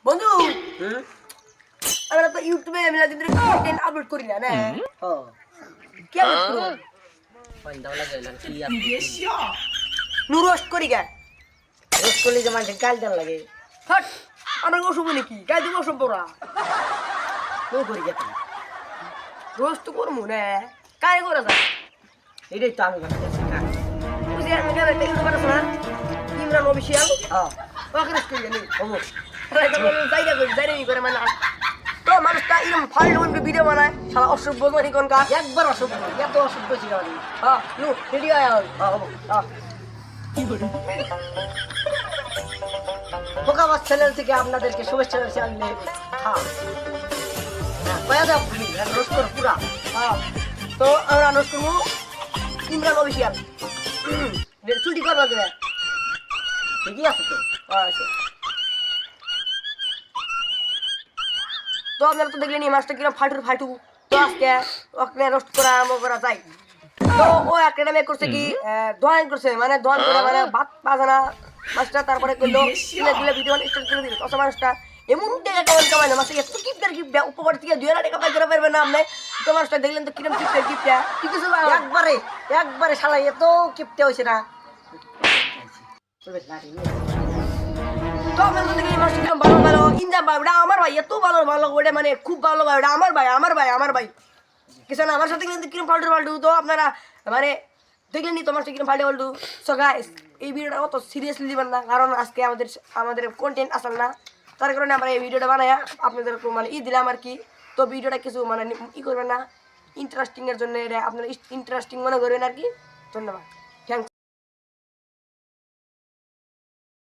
বন্ধু আমরা তো ইউটিউবে মিলাদিনের কন্টেন্ট আপলোড করি না না কি আপলোড করব পান্ডাও লাগাইলাম কি আছে নু রোস্ট করি গা রোজ করলে যে মানে গাল দেন লাগে হট আমরা অসুখ নাকি গাই দিব অসুখ পড়া ও করি গেতাম রোস্ট করবো না কাই করে যা এটাই তো আমি ভাবতেছি না বুঝি আমি কেন একটা ইউটিউবার আছে না ইমরান অফিসিয়াল হ্যাঁ ওকে রোস্ট করি জানি অবশ্যই যাইরা করে মানে তো মানুষটা এরকম ফাইল ভিডিও বানায় সারা অসভ্য মানে কোনকা একবার অসভ্য এত অসভ্য ছিল আমি হ্যাঁ নু রেডি আয় বোকাবাস চ্যানেল থেকে আপনাদেরকে শুভেচ্ছা জানাচ্ছি আমি হ্যাঁ কয়া দাও রোজ কর পুরা হ্যাঁ তো আমরা আনোস করবো ইমরান অফিসিয়াল চুলটি করবো কিনা ঠিকই আছে তো আচ্ছা তো আপনারা তো দেখলেন এই মাছটা কিরকম ফাটু তো আজকে ওকে রোস্ট করা আরম্ভ করা যায় তো ও একটা মেয়ে করছে কি দোয়ান করছে মানে দোয়ান করে মানে ভাত বাজানা মাছটা তারপরে করলো দিলে ভিডিও স্টার্ট করে দিল কত মানুষটা এমন টাকা কেমন কামাই না মাছটা এত কিপটার কিপ উপকার থেকে 2000 টাকা পাই করে পারবে না আপনি তো মাছটা দেখলেন তো কিরকম কিপটা কি কিছু একবারে শালা এত কিপটে হয়েছে না তো আপনারা তো দেখলেন মাছটা কিরকম ভালো ইনজাম ভাই ওটা আমার ভাই এত ভালো ওটা মানে খুব ভালো ভাই ওটা আমার ভাই কিছু না আমার সাথে কিন্তু কিরকম ফাল্টু তো আপনারা মানে দেখলেন নি তোমার কিরকম ফাল্টু সো গাইস এই ভিডিওটা অত সিরিয়াসলি দিবেন না কারণ আজকে আমাদের কন্টেন্ট আসল না তার কারণে আমরা এই ভিডিওটা বানায়া আপনাদের মানে দিলাম আর কি তো ভিডিওটা কিছু মানে করবেন না ইন্টারেস্টিং এর জন্য এটা আপনারা ইন্টারেস্টিং মনে করবেন আর কি ধন্যবাদ।